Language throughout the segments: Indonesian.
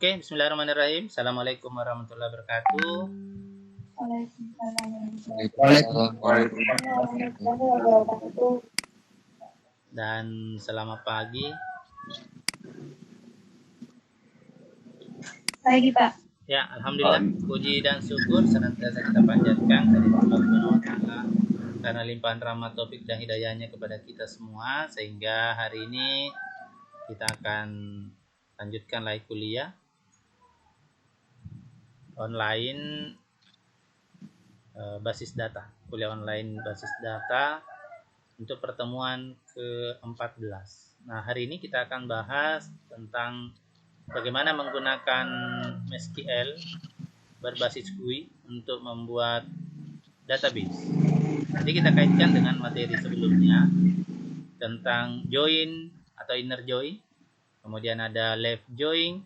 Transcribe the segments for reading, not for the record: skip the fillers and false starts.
Oke, bismillahirrahmanirrahim. Assalamualaikum warahmatullahi wabarakatuh. Dan selamat pagi. Pagi, Pak. Ya, alhamdulillah, puji dan syukur senantiasa kita panjatkan dari Allah Subhanahu wa taala karena limpahan rahmat taufik dan hidayahnya kepada kita semua, sehingga hari ini kita akan lanjutkan lagi kuliah online basis data, kuliah online basis data untuk pertemuan ke-14. Nah, hari ini kita akan bahas tentang bagaimana menggunakan MySQL berbasis GUI untuk membuat database. Nanti kita kaitkan dengan materi sebelumnya tentang join atau inner join, kemudian ada left join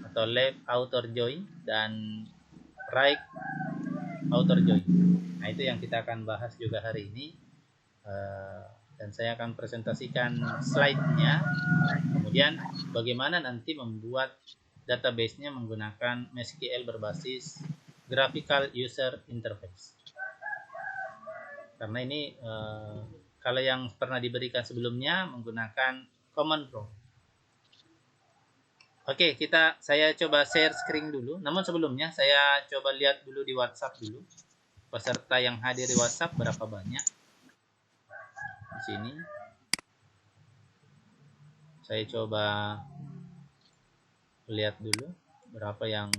atau left outer join, dan right outer join. Nah, itu yang kita akan bahas juga hari ini. Dan saya akan presentasikan slide-nya. Kemudian bagaimana nanti membuat database-nya menggunakan MySQL berbasis graphical user interface. Karena ini kalau yang pernah diberikan sebelumnya menggunakan command prompt. Oke, saya coba share screen dulu. Namun sebelumnya saya coba lihat dulu di WhatsApp dulu. Peserta yang hadir di WhatsApp berapa banyak? Di sini saya coba lihat dulu berapa yang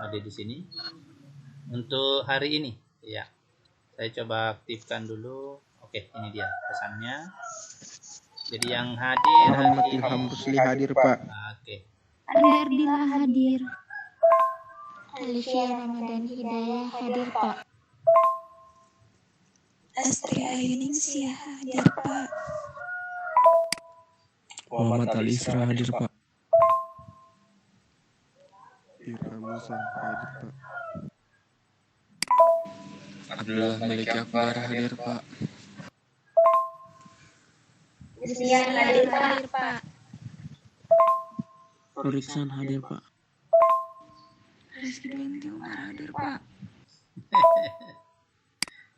ada di sini untuk hari ini. Ya, saya coba aktifkan dulu. Oke, ini dia pesannya. Jadi yang hadir Muhammad Ilham Rusli hadir, Pak. Oke. Andardila hadir. Alicia Ramadan Hidayah hadir, Pak. Astri Ayuningsia hadir, Pak. Muhammad Alisra hadir, Pak. Irham Musa hadir, Pak. Abdullah Malik Akbar hadir, Pak. Rizlian hadir, Pak. Riksan hadir, Pak. Rizky binti Umar hadir, Pak.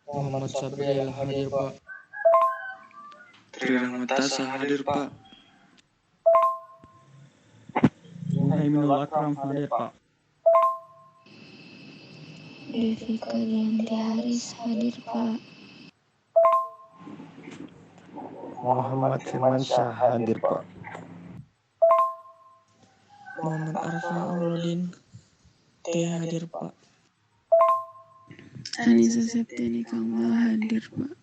Muhammad Sabriel hadir, Pak. Triana Tasa hadir, Pak. Muhaiminul Akram hadir, Pak. Devi Kalianti Haris hadir, Pak. Muhammad Firmansyah hadir, Pak. Muhammad Arfa Uludin T hadir, Pak. Anissa Septiani Kamal hadir, Pak.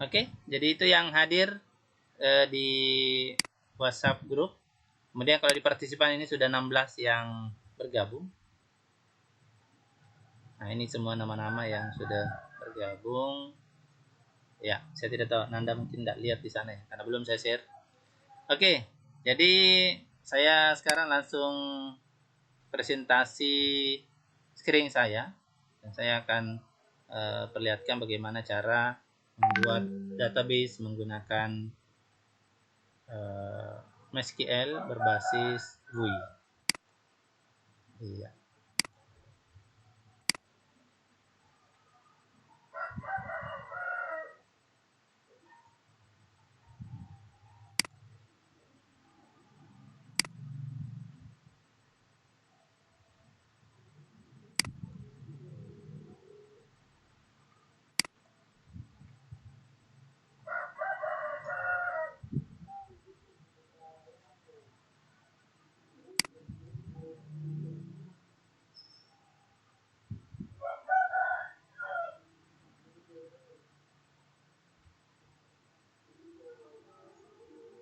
Oke, jadi itu yang hadir di WhatsApp grup. Kemudian kalau di partisipan ini sudah 16 yang bergabung. Nah, ini semua nama-nama yang sudah bergabung. Ya, saya tidak tahu, Nanda mungkin tidak lihat di sana ya, karena belum saya share. Oke, jadi saya sekarang langsung presentasi screen saya. Dan saya akan perlihatkan bagaimana cara membuat database menggunakan MySQL berbasis GUI. Iya.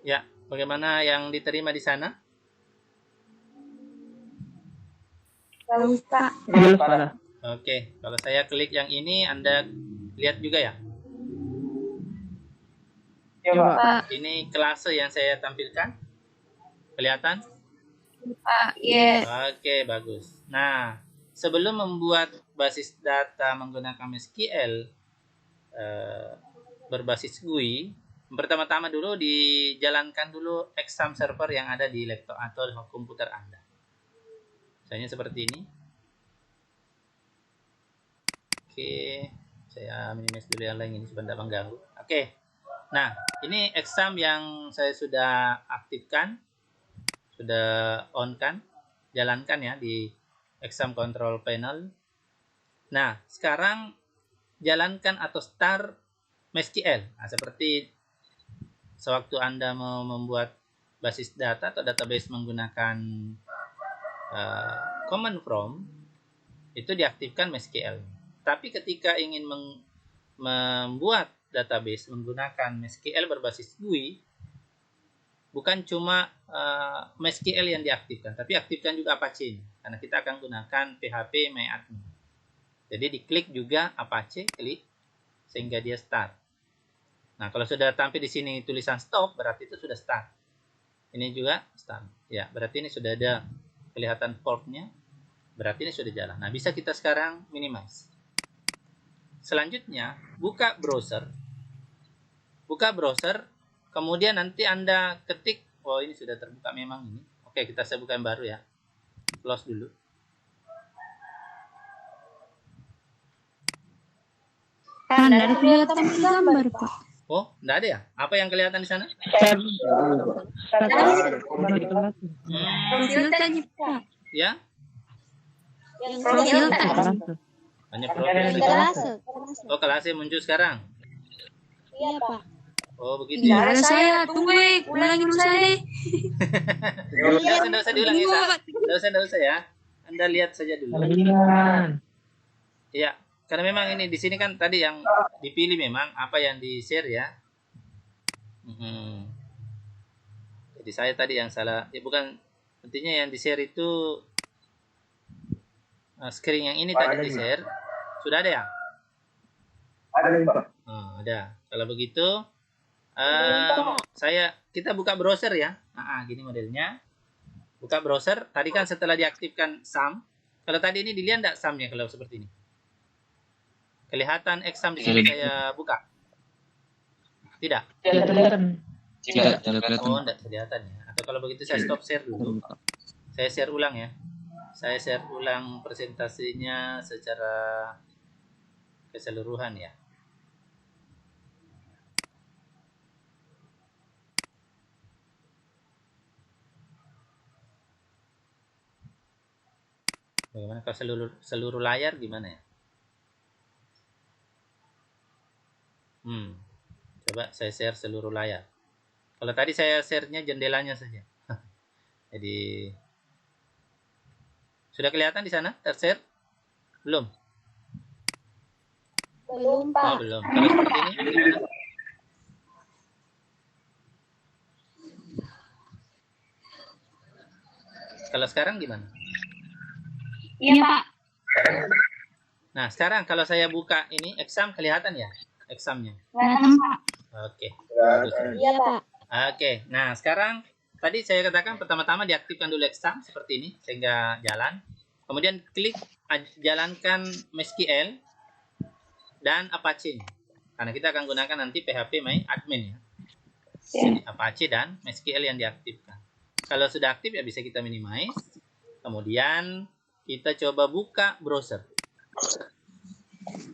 Ya, bagaimana yang diterima di sana? Bagus, Pak. Oke, kalau saya klik yang ini, Anda lihat juga ya? Ya, Pak. Ini kelas yang saya tampilkan. Kelihatan? Pak, yes. Oke, bagus. Nah, sebelum membuat basis data menggunakan MySQL berbasis GUI, Pertama-tama dulu dijalankan dulu exam server yang ada di laptop atau komputer Anda. Misalnya seperti ini. Oke, saya minimize dulu yang lain ini sebentar mengganggu. Oke, nah ini exam yang saya sudah aktifkan, sudah on kan, jalankan ya di exam control panel. Nah, sekarang jalankan atau start MySQL. Nah, seperti sewaktu Anda mau membuat basis data atau database menggunakan command from, itu diaktifkan MySQL. Tapi ketika ingin membuat database menggunakan MySQL berbasis GUI, bukan cuma MySQL yang diaktifkan, tapi aktifkan juga Apache, karena kita akan gunakan PHP MyAdmin. Jadi diklik juga Apache, klik, sehingga dia start. Nah, kalau sudah tampil di sini tulisan stop, berarti itu sudah start. Ini juga start. Ya, berarti ini sudah ada kelihatan portnya, berarti ini sudah jalan. Nah, bisa kita sekarang minimize. Selanjutnya, buka browser. Buka browser, kemudian nanti Anda ketik, oh ini sudah terbuka memang ini. Oke, saya buka yang baru ya. Close dulu. Kan dari kelihatan gambar, Pak. Oh, enggak ada ya? Apa yang kelihatan di sana? Profil tadi, Pak. Ya? Profil tadi. Hanya profil. Oh, kelasnya muncul sekarang. Iya, Pak. Oh, begitu ya. Ada saya, tunggu, ulangin dulu saya deh. Enggak usah diulangi, enggak usah ya. Anda lihat saja dulu. Iya, karena memang ini di sini kan tadi yang dipilih memang apa yang di-share ya. Jadi saya tadi yang salah. Ya bukan, intinya yang di-share itu screen yang ini tadi di-share. Sudah ada ya? Ada, Pak. Ada. Kalau begitu kita buka browser ya. Gini modelnya. Buka browser. Tadi kan setelah diaktifkan SAM. Kalau tadi ini dilihat enggak SAM-nya kalau seperti ini? Kelihatan exam di sini saya buka? Tidak? Tidak kelihatan. Oh, tidak kelihatan ya. Atau kalau begitu saya stop share dulu. Saya share ulang ya. Saya share ulang presentasinya secara keseluruhan ya. Bagaimana kalau seluruh layar gimana ya? Coba saya share seluruh layar. Kalau tadi saya share-nya jendelanya saja. Jadi sudah kelihatan di sana tershare? Belum? Belum, Pak. Oh, belum. Kalau seperti ini gimana? Kalau sekarang gimana? Iya, Pak. Nah, sekarang kalau saya buka ini exam kelihatan ya? Examnya. Kelihatan, Pak. Oke. Iya, Pak. Oke. Nah, sekarang tadi saya katakan pertama-tama diaktifkan dulu exam seperti ini sehingga jalan. Kemudian klik jalankan MySQL dan Apache. Karena kita akan gunakan nanti PHP MyAdmin ya. Jadi Apache dan MySQL yang diaktifkan. Kalau sudah aktif ya bisa kita minimize. Kemudian kita coba buka browser.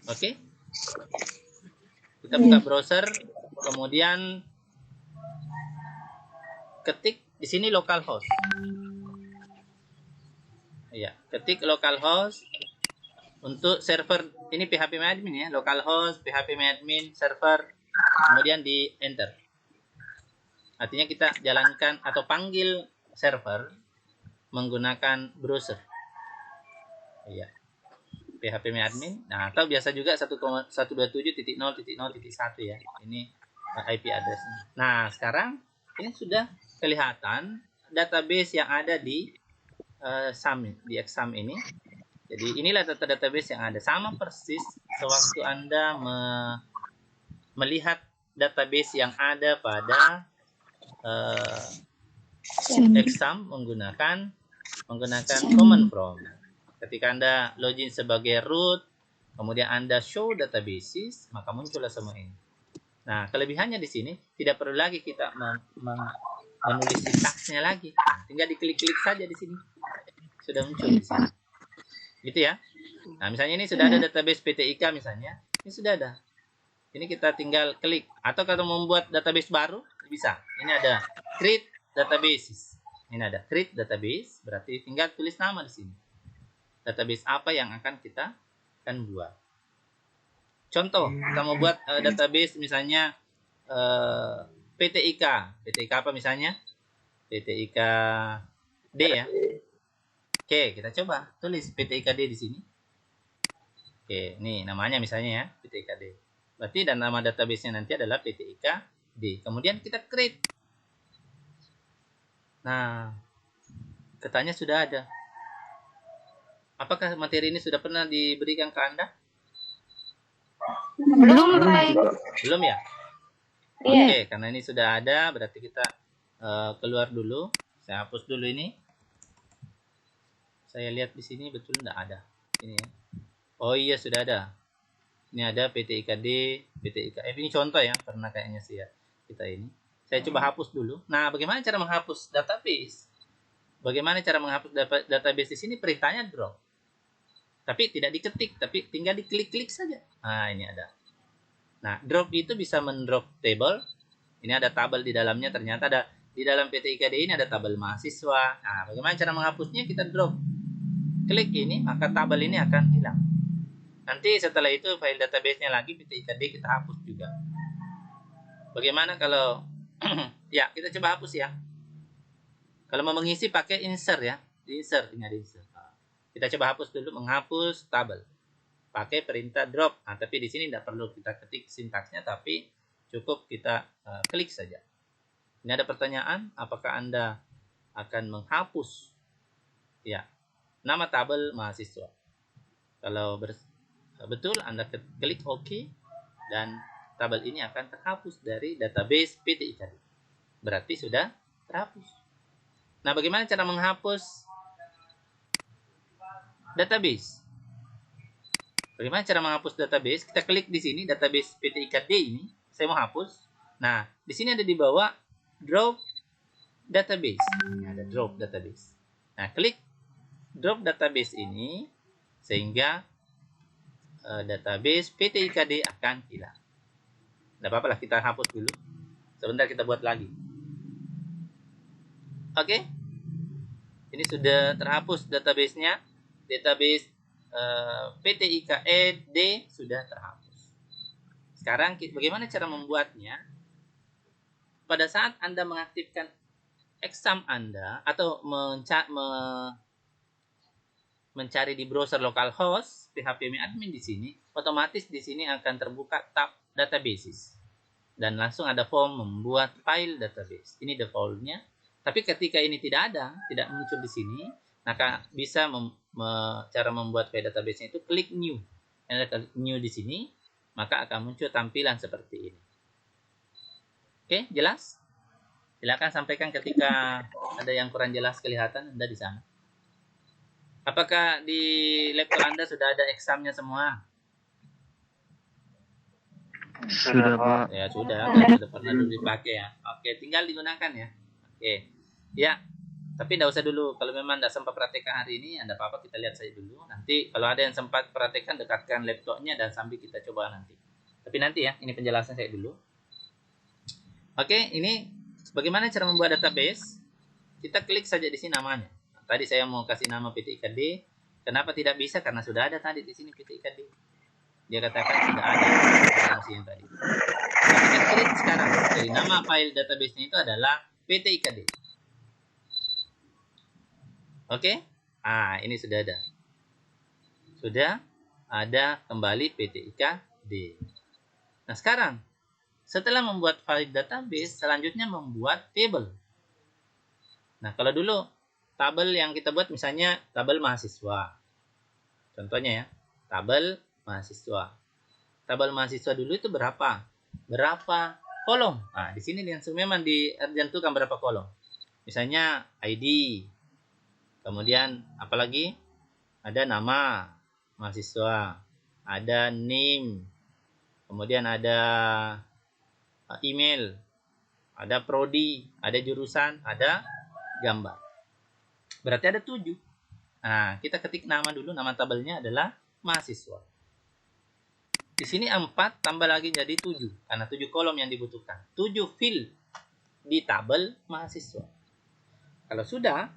Oke. Kita buka browser, kemudian ketik di sini localhost. Ya, ketik localhost untuk server ini PHP MyAdmin ya, localhost PHP MyAdmin server, kemudian di enter. Artinya kita jalankan atau panggil server menggunakan browser. Iya. PHP MyAdmin. Nah, atau biasa juga 127.0.0.1 ya. Ini IP address-nya. Nah, sekarang ini sudah kelihatan database yang ada di SAM, di exam ini. Jadi inilah database yang ada. Sama persis sewaktu Anda melihat database yang ada pada exam menggunakan command from. Ketika Anda login sebagai root, kemudian Anda show databases, maka muncullah semua ini. Nah, kelebihannya di sini tidak perlu lagi kita menulis sintaksnya lagi. Tinggal diklik-klik saja di sini. Sudah muncul di sini. Gitu ya. Nah, misalnya ini sudah ada database PTIK misalnya. Ini sudah ada. Ini kita tinggal klik. Atau kalau membuat database baru, bisa. Ini ada create databases. Ini ada create database, berarti tinggal tulis nama di sini. Database apa yang akan kita buat. Contoh, kita mau buat database misalnya PTIK. PTIK apa misalnya? PTIK D ya. Oke, kita coba tulis PTIK D di sini. Oke, ini namanya misalnya ya, PTIK D. Berarti dan nama database-nya nanti adalah PTIK D. Kemudian kita create. Nah, katanya sudah ada. Apakah materi ini sudah pernah diberikan ke Anda? Belum, Pak. Belum ya? Iya. Oke, karena ini sudah ada, berarti kita keluar dulu. Saya hapus dulu ini. Saya lihat di sini betul tidak ada. Ini ya. Oh iya, sudah ada. Ini ada PTIKD, PTIKF. Ini contoh ya, pernah kayaknya sih ya kita ini. Saya coba hapus dulu. Nah, bagaimana cara menghapus database? Bagaimana cara menghapus database di sini? Perintahnya drop. Tapi tidak diketik, tapi tinggal diklik-klik saja. Nah, ini ada. Nah, drop itu bisa mendrop table. Ini ada tabel di dalamnya. Ternyata ada di dalam PTIKD ini ada tabel mahasiswa. Nah, bagaimana cara menghapusnya? Kita drop. Klik ini, maka tabel ini akan hilang. Nanti setelah itu file database-nya lagi PTIKD kita hapus juga. Bagaimana kalau ya, kita coba hapus ya. Kalau mau mengisi pakai insert ya. Insert, ini ada insert. Kita coba hapus dulu, menghapus tabel. Pakai perintah drop. Nah, tapi di sini tidak perlu kita ketik sintaksnya, tapi cukup kita klik saja. Ini ada pertanyaan, apakah Anda akan menghapus ya nama tabel mahasiswa? Kalau betul, Anda klik OK dan tabel ini akan terhapus dari database PTIKD. Berarti sudah terhapus. Nah, bagaimana cara menghapus database? Bagaimana cara menghapus database? Kita klik di sini, database PTIKD ini. Saya mau hapus. Nah, di sini ada di bawah drop database. Ini ada drop database. Nah, klik drop database ini sehingga database PTIKD akan hilang. Tidak apa-apa lah, kita hapus dulu. Sebentar kita buat lagi. Oke. Ini sudah terhapus database-nya. Database PTIKD sudah terhapus. Sekarang bagaimana cara membuatnya? Pada saat Anda mengaktifkan exam Anda atau mencari di browser localhost PHP admin di sini, otomatis di sini akan terbuka tab databases dan langsung ada form membuat file database. Ini defaultnya. Tapi ketika ini tidak ada, tidak muncul di sini, maka bisa cara membuat file database itu klik new. Ada klik new di sini, maka akan muncul tampilan seperti ini. Oke, jelas? Silakan sampaikan ketika ada yang kurang jelas kelihatan Anda di sana. Apakah di laptop Anda sudah ada examnya semua? Sudah, Pak. Ya sudah, kan sudah pernah dulu dipakai ya. Oke, tinggal digunakan ya. Oke, ya. Tapi tidak usah dulu. Kalau memang tidak sempat praktekkan hari ini, Anda apa-apa kita lihat saja dulu. Nanti kalau ada yang sempat praktekkan, dekatkan laptopnya dan sambil kita coba nanti. Tapi nanti ya, ini penjelasan saya dulu. Oke, ini bagaimana cara membuat database? Kita klik saja di sini namanya. Tadi saya mau kasih nama PTIKD. Kenapa tidak bisa? Karena sudah ada tadi di sini PTIKD. Dia katakan sudah ada fungsi yang tadi. Nah, kita klik sekarang. Jadi nama file database-nya itu adalah PTIKD. Oke? Ah, ini sudah ada. Sudah ada kembali PTIKD. Nah, sekarang setelah membuat file database, selanjutnya membuat table. Nah, kalau dulu tabel yang kita buat misalnya tabel mahasiswa. Contohnya ya, tabel mahasiswa. Tabel mahasiswa dulu itu berapa? Berapa kolom? Nah, di sini langsung memang ditentukan berapa kolom. Misalnya ID. Kemudian apalagi? Ada nama mahasiswa, ada name. Kemudian ada email, ada prodi, ada jurusan, ada gambar. Berarti ada 7. Nah, kita ketik nama dulu, nama tabelnya adalah mahasiswa. Di sini 4 tambah lagi jadi 7, karena 7 kolom yang dibutuhkan. 7 field di tabel mahasiswa. Kalau sudah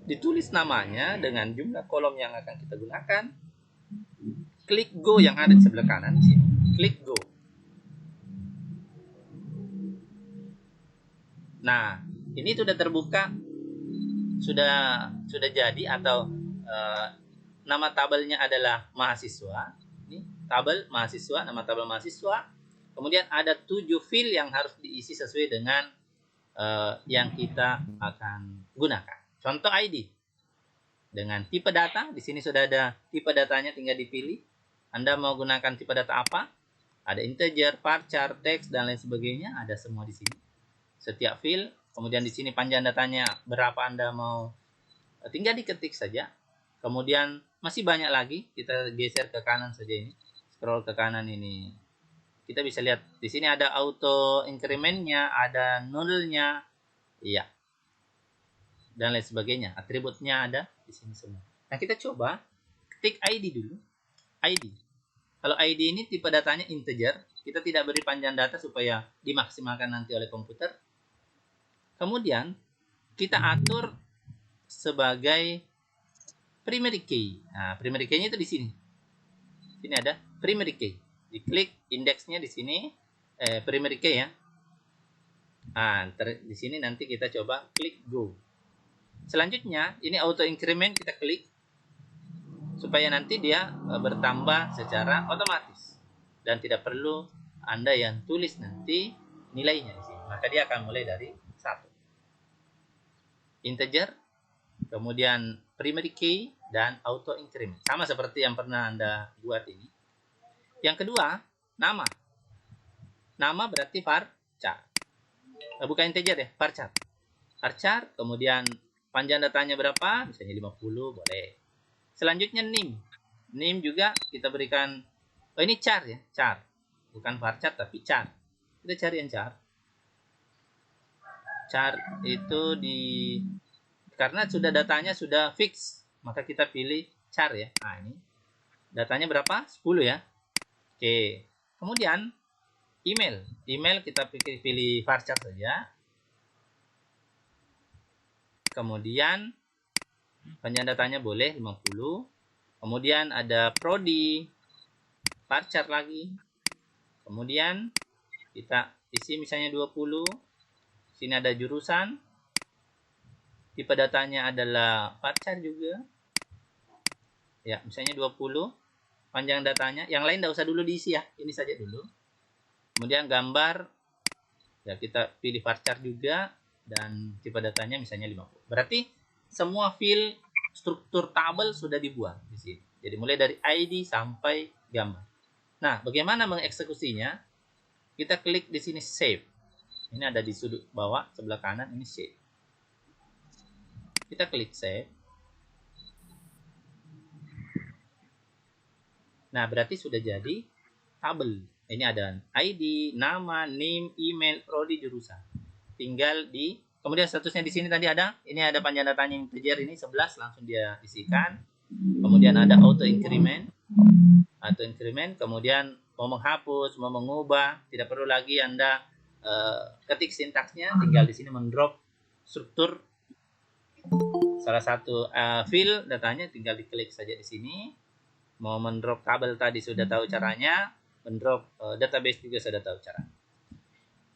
ditulis namanya dengan jumlah kolom yang akan kita gunakan, klik go yang ada di sebelah kanan di sini. Klik go. Nah, ini sudah terbuka, sudah jadi, atau nama tabelnya adalah mahasiswa. Ini tabel mahasiswa, nama tabel mahasiswa. Kemudian ada 7 field yang harus diisi sesuai dengan yang kita akan gunakan. Contoh ID dengan tipe data. Di sini sudah ada tipe datanya, tinggal dipilih. Anda mau gunakan tipe data apa? Ada integer, varchar, teks, dan lain sebagainya. Ada semua di sini. Setiap field. Kemudian di sini panjang datanya berapa Anda mau, tinggal diketik saja. Kemudian masih banyak lagi. Kita geser ke kanan saja ini. Scroll ke kanan ini. Kita bisa lihat di sini ada auto increment-nya, ada null-nya. Iya. Dan lain sebagainya. Atributnya ada di sini semua. Nah, kita coba ketik ID dulu. ID. Kalau ID ini tipe datanya integer, kita tidak beri panjang data supaya dimaksimalkan nanti oleh komputer. Kemudian kita atur sebagai primary key. Nah, primary key-nya itu di sini. Sini ada primary key. Diklik indeksnya di sini, primary key ya. Nah, di sini nanti kita coba klik go. Selanjutnya, ini auto increment kita klik supaya nanti dia bertambah secara otomatis dan tidak perlu Anda yang tulis nanti nilainya di sini. Maka dia akan mulai dari 1. Integer, kemudian primary key dan auto increment. Sama seperti yang pernah Anda buat ini. Yang kedua, nama. Nama berarti varchar. Bukan integer ya, varchar. Varchar, kemudian panjang datanya berapa? Misalnya 50, boleh. Selanjutnya name. Name juga kita berikan, oh ini char ya, char. Bukan varchar tapi char. Kita cari yang char. Char itu karena sudah datanya sudah fix, maka kita pilih char ya. Nah, ini datanya berapa? 10 ya. Oke. Kemudian email. Email kita pilih varchar saja. Kemudian panjang datanya boleh 50. Kemudian ada prodi, varchar lagi. Kemudian kita isi misalnya 20. Sini ada jurusan. Tipe datanya adalah varchar juga. Ya, misalnya 20. Panjang datanya. Yang lain tidak usah dulu diisi ya. Ini saja dulu. Kemudian gambar. Ya, kita pilih varchar juga. Dan tipe datanya misalnya 50. Berarti semua field struktur tabel sudah dibuat di sini. Jadi mulai dari ID sampai gambar. Nah, bagaimana mengeksekusinya? Kita klik di sini save. Ini ada di sudut bawah sebelah kanan, ini save. Kita klik save. Nah, berarti sudah jadi tabel. Ini ada ID, nama, name, email, prodi, jurusan. Tinggal kemudian statusnya di sini tadi ada, ini ada panjang datanya integer ini 11, langsung dia isikan. Kemudian ada auto increment. Kemudian mau menghapus, mau mengubah, tidak perlu lagi Anda ketik sintaksnya, tinggal di sini mendrop struktur salah satu field datanya, tinggal diklik saja di sini. Mau mendrop tabel tadi sudah tahu caranya, mendrop database juga sudah tahu cara.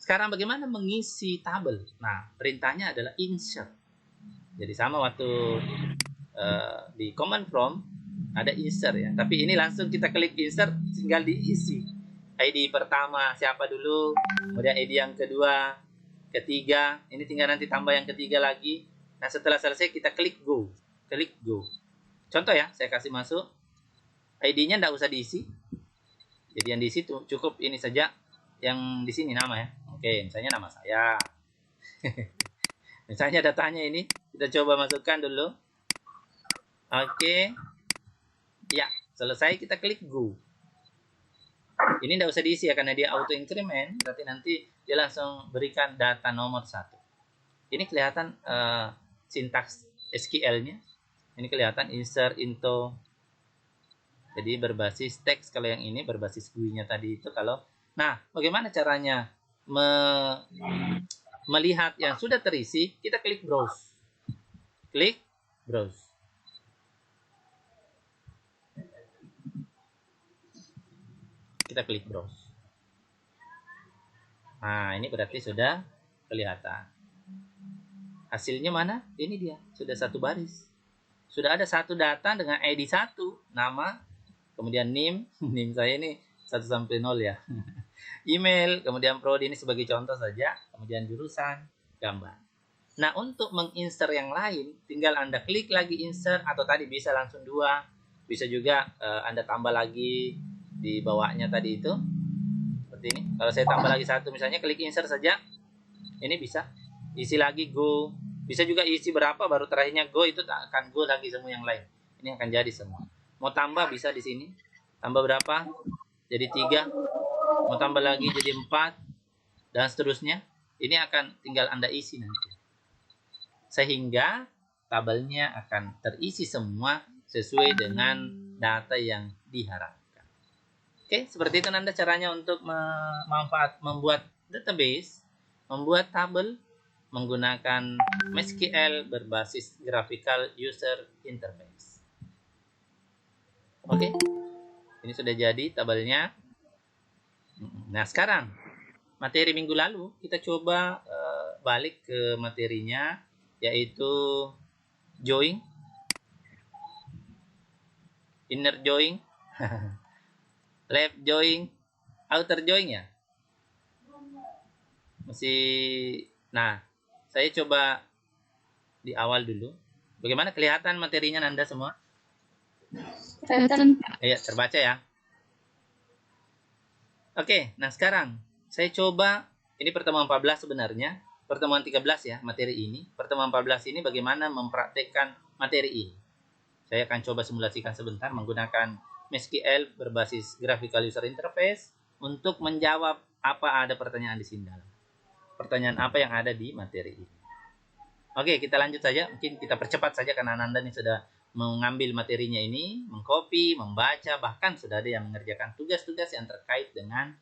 Sekarang bagaimana mengisi tabel? Nah, perintahnya adalah insert. Jadi sama waktu di command prompt ada insert ya. Tapi ini langsung kita klik insert, tinggal diisi. ID pertama siapa dulu, kemudian ID yang kedua, ketiga, ini tinggal nanti tambah yang ketiga lagi. Nah, setelah selesai kita klik go. Klik go. Contoh ya, saya kasih masuk. ID-nya tidak usah diisi. Jadi yang diisi cukup ini saja. Yang di sini nama ya. Oke, misalnya nama saya. Misalnya datanya ini, kita coba masukkan dulu. Oke. Ya, selesai, kita klik go. Ini tidak usah diisi ya, karena dia auto increment, berarti nanti dia langsung berikan data nomor 1. Ini kelihatan sintaks SQL-nya. Ini kelihatan insert into. Jadi berbasis teks, kalau yang ini berbasis GUI-nya tadi itu. Nah, bagaimana caranya melihat yang sudah terisi? Kita klik browse. Klik browse. Kita klik browse. Nah, ini berarti sudah kelihatan. Hasilnya mana? Ini dia, sudah satu baris. Sudah ada satu data dengan ID 1, nama, kemudian NIM, NIM saya ini 1 sampai 0 ya. Email, kemudian prodi, ini sebagai contoh saja, kemudian jurusan, gambar. Nah, untuk menginsert yang lain, tinggal Anda klik lagi insert, atau tadi bisa langsung 2, bisa juga Anda tambah lagi di bawahnya tadi itu, seperti ini. Kalau saya tambah lagi 1, misalnya klik insert saja, ini bisa isi lagi go, bisa juga isi berapa baru terakhirnya go, itu tak akan go lagi semua yang lain. Ini akan jadi semua. Mau tambah bisa di sini, tambah berapa? Jadi 3, mau tambah lagi jadi 4, dan seterusnya. Ini akan tinggal Anda isi nanti, sehingga tabelnya akan terisi semua sesuai dengan data yang diharapkan. Oke, seperti itu Anda caranya untuk membuat database, membuat tabel menggunakan MySQL berbasis Graphical User Interface. Oke, ini sudah jadi tabelnya. Nah, sekarang materi minggu lalu kita coba balik ke materinya, yaitu join, inner join, left join, outer join ya. Nah, saya coba di awal dulu. Bagaimana kelihatan materinya Nanda semua? Kelihatan. Iya, terbaca ya. Oke, nah sekarang saya coba, ini pertemuan 14 sebenarnya, pertemuan 13 ya materi ini. Pertemuan 14 ini bagaimana mempraktekkan materi ini. Saya akan coba simulasikan sebentar menggunakan MySQL berbasis Graphical User Interface untuk menjawab apa ada pertanyaan di sini dalam. Pertanyaan apa yang ada di materi ini. Oke, kita lanjut saja. Mungkin kita percepat saja karena Nanda ini sudah mengambil materinya ini, mengcopy, membaca, bahkan sudah ada yang mengerjakan tugas-tugas yang terkait dengan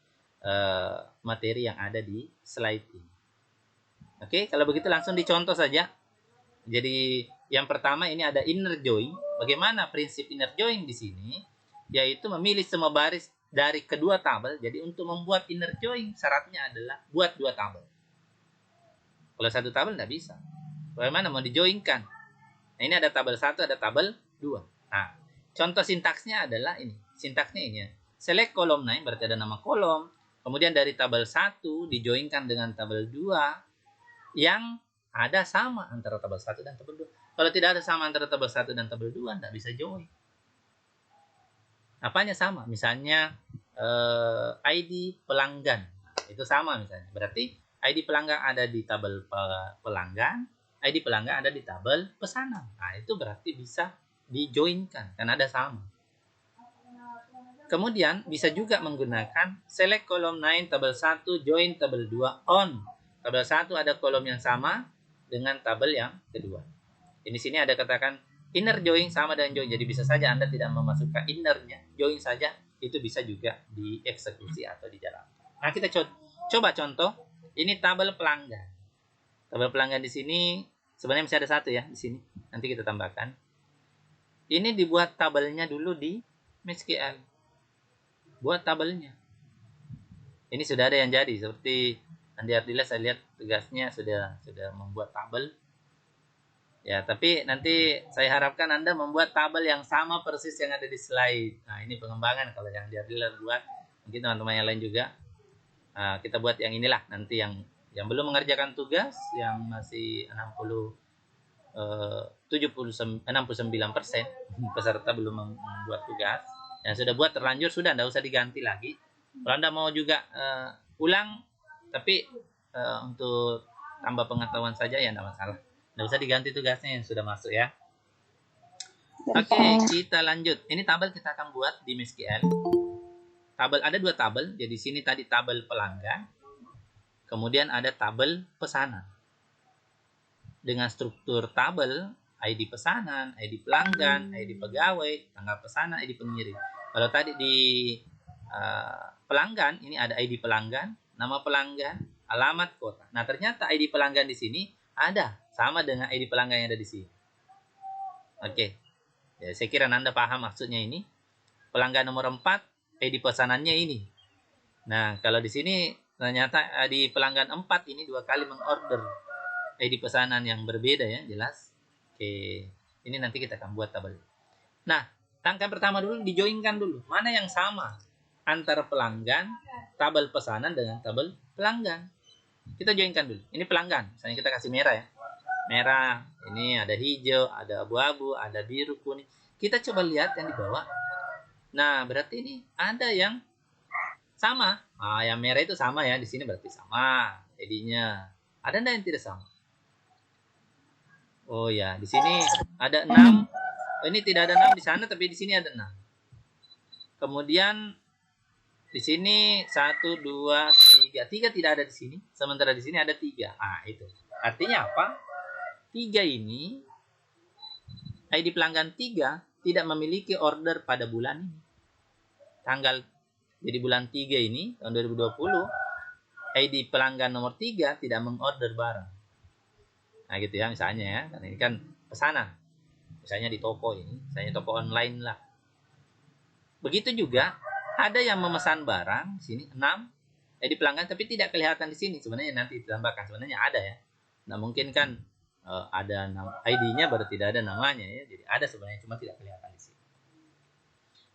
materi yang ada di slide ini. Oke, kalau begitu langsung dicontoh saja. Jadi yang pertama ini ada inner join. Bagaimana prinsip inner join di sini? Yaitu memilih semua baris dari kedua tabel. Jadi untuk membuat inner join syaratnya adalah buat 2 tabel. Kalau 1 tabel tidak bisa. Bagaimana mau dijoinkan? Nah, ini ada tabel 1, ada tabel 2. Nah, contoh sintaksnya adalah ini. Sintaksnya ini ya. Select column name, berarti ada nama kolom. Kemudian dari tabel 1 dijoinkan dengan tabel 2 yang ada sama antara tabel 1 dan tabel 2. Kalau tidak ada sama antara tabel 1 dan tabel 2, tidak bisa join. Apanya sama? Misalnya ID pelanggan. Itu sama misalnya. Berarti ID pelanggan ada di tabel pelanggan, ID pelanggan ada di tabel pesanan. Nah, itu berarti bisa dijoinkan karena ada sama. Kemudian bisa juga menggunakan select column 9 tabel 1 join tabel 2 on. Tabel 1 ada kolom yang sama dengan tabel yang kedua. Di sini ada katakan inner join sama dengan join. Jadi bisa saja Anda tidak memasukkan innernya, join saja, itu bisa juga dieksekusi atau dijalankan. Nah, kita coba contoh. Ini tabel pelanggan. Tabel pelanggan di sini sebenarnya masih ada 1 ya di sini. Nanti kita tambahkan. Ini dibuat tabelnya dulu di MySQL. Buat tabelnya. Ini sudah ada yang jadi seperti Andi Ardila, saya lihat tugasnya sudah membuat tabel. Ya, tapi nanti saya harapkan Anda membuat tabel yang sama persis yang ada di slide. Nah, ini pengembangan kalau yang Andi Ardila buat. Mungkin teman-teman yang lain juga. Kita buat yang inilah nanti yang belum mengerjakan tugas, yang masih 69% peserta belum membuat tugas. Yang sudah buat terlanjur sudah, tidak usah diganti lagi. Kalau Anda mau juga ulang, tapi untuk tambah pengetahuan saja ya tidak masalah. Tidak usah diganti tugasnya yang sudah masuk ya. Oke, kita lanjut. Ini tabel kita akan buat di MySQL. tabel, ada dua tabel. Jadi di sini tadi tabel pelanggan, kemudian ada tabel pesanan. Dengan struktur tabel, ID pesanan, ID pelanggan, ID pegawai, tanggal pesanan, ID pengirim. Kalau tadi di pelanggan, ini ada ID pelanggan, nama pelanggan, alamat kota. Nah, ternyata ID pelanggan di sini ada, sama dengan ID pelanggan yang ada di sini. Oke, ya, saya kira Anda paham maksudnya ini. Pelanggan nomor 4, ID pesanannya ini. Nah, kalau di sini ternyata di pelanggan 4 ini 2 kali mengorder ID pesanan yang berbeda ya, jelas. Oke, ini nanti kita akan buat tabel. Nah, langkah pertama dulu dijoinkan dulu. Mana yang sama antara pelanggan, tabel pesanan dengan tabel pelanggan. Kita joinkan dulu. Ini pelanggan. Misalnya kita kasih merah ya. Merah, ini ada hijau, ada abu-abu, ada biru, kuning. Kita coba lihat yang di bawah. Nah, berarti ini ada yang sama. Ah, yang merah itu sama ya. Di sini berarti sama ID-nya. Ada enggak yang tidak sama? Oh ya, di sini ada 6. Oh, ini tidak ada 6 di sana, tapi di sini ada 6. Kemudian di sini 1, 2, 3. 3 tidak ada di sini. Sementara di sini ada 3. Ah, itu. Artinya apa? 3 ini, ID pelanggan 3 tidak memiliki order pada bulan ini. Jadi bulan 3 ini, tahun 2020, ID pelanggan nomor 3 tidak mengorder barang. Nah, gitu ya, misalnya ya. Karena ini kan pesanan. Misalnya di toko ini, misalnya toko online lah. Begitu juga, ada yang memesan barang, sini 6, ID pelanggan, tapi tidak kelihatan di sini. Sebenarnya nanti ditambahkan, sebenarnya ada ya. Nah, mungkin kan ada ID-nya baru tidak ada namanya ya. Jadi ada sebenarnya, cuma tidak kelihatan di sini.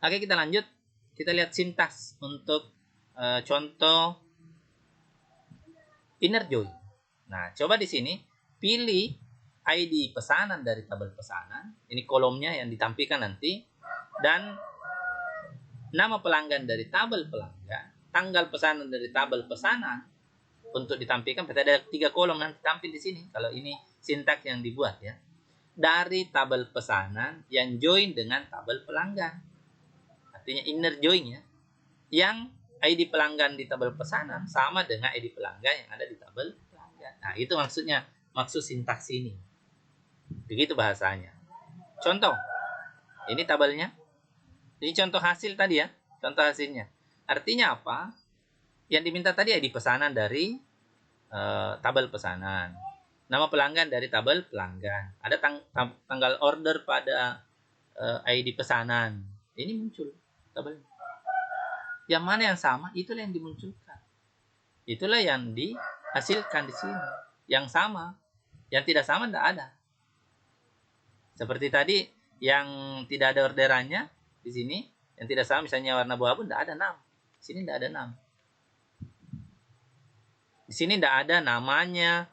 Oke, kita lanjut. Kita lihat sintaks untuk contoh inner join. Nah, coba di sini pilih ID pesanan dari tabel pesanan. Ini kolomnya yang ditampilkan nanti. Dan nama pelanggan dari tabel pelanggan, tanggal pesanan dari tabel pesanan untuk ditampilkan. Berarti ada 3 kolom nanti tampil di sini. Kalau ini sintaks yang dibuat ya. Dari tabel pesanan yang join dengan tabel pelanggan. Artinya inner join ya. Yang ID pelanggan di tabel pesanan sama dengan ID pelanggan yang ada di tabel pelanggan. Nah, itu maksudnya, maksud sintaks ini. Begitu bahasanya. Contoh. Ini tabelnya. Ini contoh hasil tadi ya, contoh hasilnya. Artinya apa? Yang diminta tadi ID pesanan dari tabel pesanan. Nama pelanggan dari tabel pelanggan. Ada tanggal order pada ID pesanan. Ini muncul tabel. Yang mana yang sama, itulah yang dimunculkan. Itulah yang dihasilkan di sini. Yang sama. Yang tidak sama tidak ada. Seperti tadi, yang tidak ada orderannya, di sini yang tidak sama misalnya warna abu-abu tidak ada 6. Di sini tidak ada 6. Di sini tidak ada namanya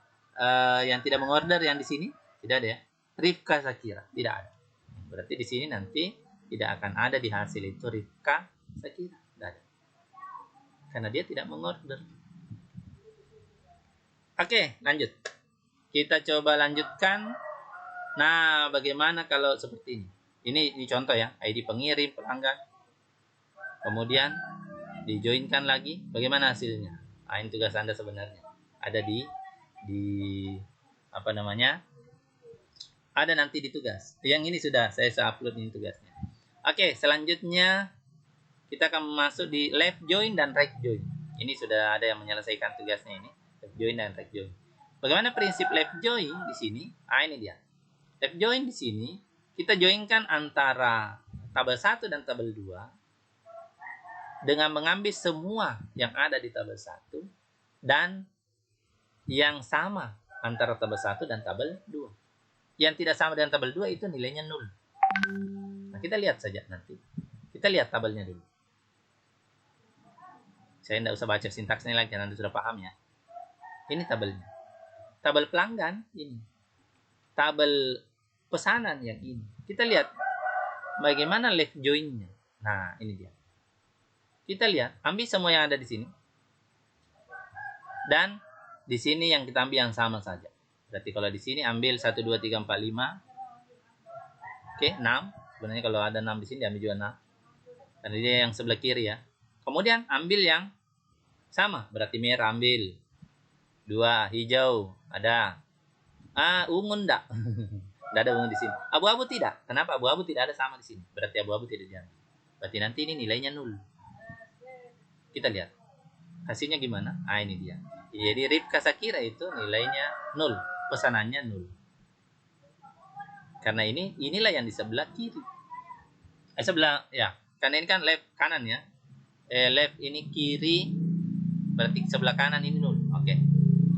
yang tidak mengorder yang di sini tidak ada ya. Rifka Sakira tidak ada. Berarti di sini nanti tidak akan ada di hasil itu Rifka Sakira tidak ada. Karena dia tidak mengorder. Oke, lanjut. Kita coba lanjutkan. Nah, bagaimana kalau seperti ini? Ini contoh ya, ID pengirim, pelanggan. Kemudian dijoinkan lagi, bagaimana hasilnya? Nah, ini tugas Anda sebenarnya. Ada di apa namanya? Ada nanti di tugas. Yang ini sudah saya upload ini tugasnya. Oke, selanjutnya kita akan masuk di left join dan right join. Ini sudah ada yang menyelesaikan tugasnya ini, left join dan right join. Bagaimana prinsip left join di sini? Ah, ini dia. Left join di sini kita joinkan antara tabel 1 dan tabel 2 dengan mengambil semua yang ada di tabel 1 dan yang sama antara tabel 1 dan tabel 2. Yang tidak sama dengan tabel 2 itu nilainya 0. Nah, kita lihat saja nanti. Kita lihat tabelnya dulu. Saya tidak usah baca sintaksnya lagi, Anda sudah paham ya. Ini tabelnya. Tabel pelanggan ini. Tabel pesanan yang ini. Kita lihat bagaimana left join-nya. Nah, ini dia. Kita lihat, ambil semua yang ada di sini. Dan di sini yang kita ambil yang sama saja. Berarti kalau di sini ambil 1 2 3 4 5. Oke, 6. Sebenarnya kalau ada 6 di sini diambil juga 6. Karena dia yang sebelah kiri ya. Kemudian ambil yang sama, berarti merah ambil. 2, hijau, ada. Ungu enggak? Enggak ada ungu di sini. Abu-abu tidak. Kenapa abu-abu tidak ada sama di sini? Berarti abu-abu tidak diambil. Berarti nanti ini nilainya 0. Kita lihat. Hasilnya gimana? Ini dia. Jadi Rifka Sakira itu nilainya 0. Pesanannya 0. Karena inilah yang di sebelah kiri. Sebelah, ya. Karena ini kan left kanan ya. Left ini kiri. Berarti sebelah kanan ini 0. Oke.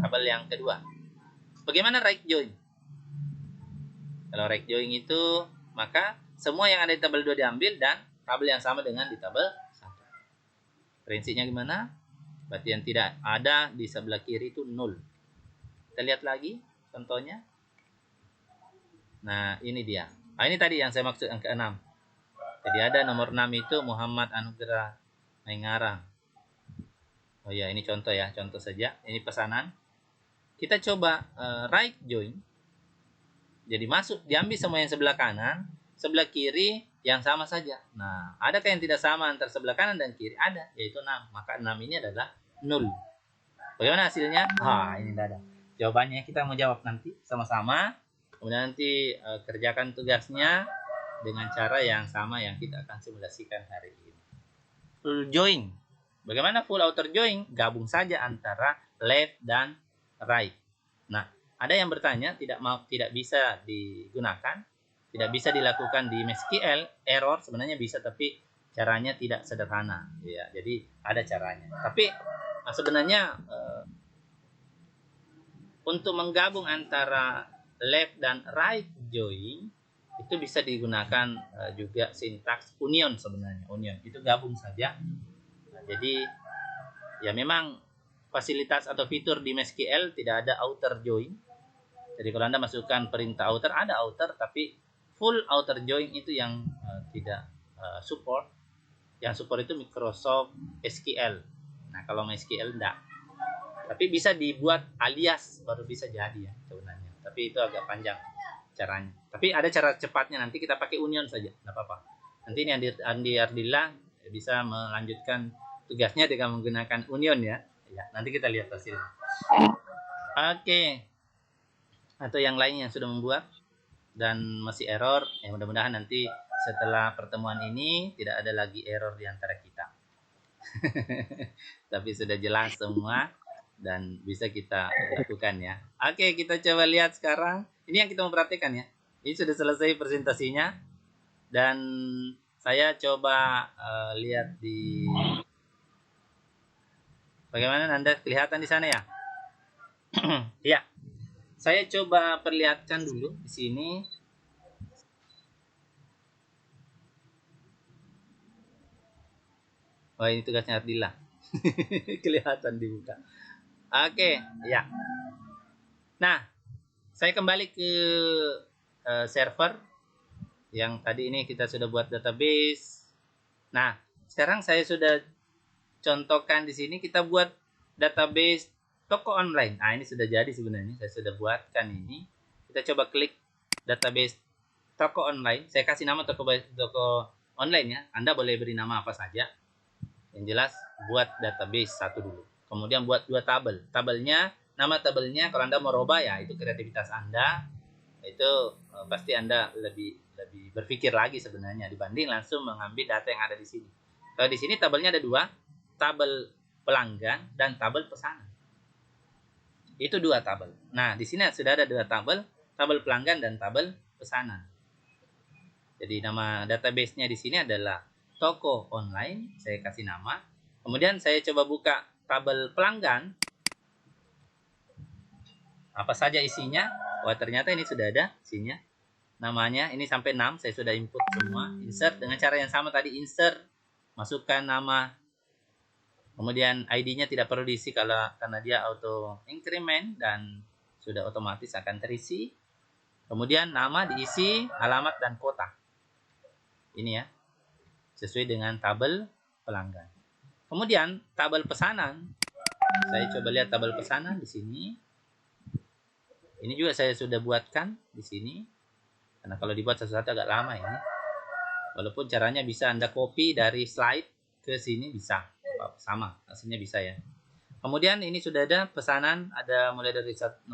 Tabel yang kedua. Bagaimana right join? Kalau right join itu, maka semua yang ada di tabel 2 diambil dan tabel yang sama dengan di tabel 1. Prinsipnya gimana? Berarti yang tidak ada di sebelah kiri itu 0. Kita lihat lagi contohnya. Nah, ini dia. Ini tadi yang saya maksud yang ke-6. Jadi ada nomor 6 itu Muhammad Anugrah Maingarang. Oh ya, ini contoh ya, contoh saja. Ini pesanan. Kita coba right join. Jadi masuk, diambil semua yang sebelah kanan, sebelah kiri yang sama saja. Nah, adakah yang tidak sama antara sebelah kanan dan kiri? Ada, yaitu 6. Maka 6 ini adalah 0. Bagaimana hasilnya? Ini tidak ada. Jawabannya kita mau jawab nanti sama-sama. Kemudian nanti kerjakan tugasnya dengan cara yang sama yang kita akan simulasikan hari ini. Full join. Bagaimana full outer join? Gabung saja antara left dan right. Nah, ada yang bertanya tidak bisa digunakan, tidak bisa dilakukan di MySQL, error. Sebenarnya bisa, tapi caranya tidak sederhana. Ya, jadi ada caranya. Tapi sebenarnya untuk menggabung antara left dan right join itu bisa digunakan juga sintaks union sebenarnya. Union itu gabung saja. Nah, jadi ya memang fasilitas atau fitur di MySQL tidak ada outer join. Jadi kalau Anda masukkan perintah outer, ada outer, tapi full outer join itu yang tidak support. Yang support itu Microsoft SQL. Nah, kalau MySQL enggak. Tapi bisa dibuat alias baru bisa jadi ya sebenarnya. Tapi itu agak panjang caranya. Tapi ada cara cepatnya, nanti kita pakai union saja, enggak apa-apa. Nanti ini Andi Ardillah bisa melanjutkan tugasnya dengan menggunakan union ya. Ya, nanti kita lihat hasilnya. Oke. Atau yang lain yang sudah membuat dan masih error, ya mudah-mudahan nanti setelah pertemuan ini tidak ada lagi error di antara kita. Tapi sudah jelas semua dan bisa kita lakukan ya. Oke, kita coba lihat sekarang. Ini yang kita mau perhatikan ya. Ini sudah selesai presentasinya dan saya coba lihat di bagaimana Anda kelihatan di sana ya? Ya. Saya coba perlihatkan dulu di sini. Wah, ini tugasnya Ardillah. Kelihatan dibuka. Oke, ya. Nah, saya kembali ke server yang tadi ini kita sudah buat database. Nah, sekarang saya sudah contohkan di sini kita buat database toko online. Nah, ini sudah jadi sebenarnya. Saya sudah buatkan ini. Kita coba klik database toko online. Saya kasih nama toko online ya. Anda boleh beri nama apa saja. Yang jelas buat database satu dulu. Kemudian buat 2 tabel. Nama tabelnya kalau Anda mau rubah ya itu kreativitas Anda. Itu pasti Anda lebih berpikir lagi sebenarnya dibanding langsung mengambil data yang ada di sini. Kalau di sini tabelnya ada 2, tabel pelanggan dan tabel pesanan. Itu 2 tabel. Nah, di sini sudah ada 2 tabel pelanggan dan tabel pesanan. Jadi nama database-nya di sini adalah toko online, saya kasih nama. Kemudian saya coba buka tabel pelanggan. Apa saja isinya? Wah, ternyata ini sudah ada isinya. Namanya ini sampai 6, saya sudah input semua. Insert dengan cara yang sama tadi, insert. Masukkan nama. Kemudian ID-nya tidak perlu diisi karena dia auto increment dan sudah otomatis akan terisi. Kemudian nama diisi, alamat dan kota. Ini ya. Sesuai dengan tabel pelanggan. Kemudian tabel pesanan. Saya coba lihat tabel pesanan di sini. Ini juga saya sudah buatkan di sini. Karena kalau dibuat satu-satu agak lama ini. Walaupun caranya bisa Anda copy dari slide ke sini bisa. sama, hasilnya bisa ya. Kemudian ini sudah ada pesanan, ada mulai dari 10101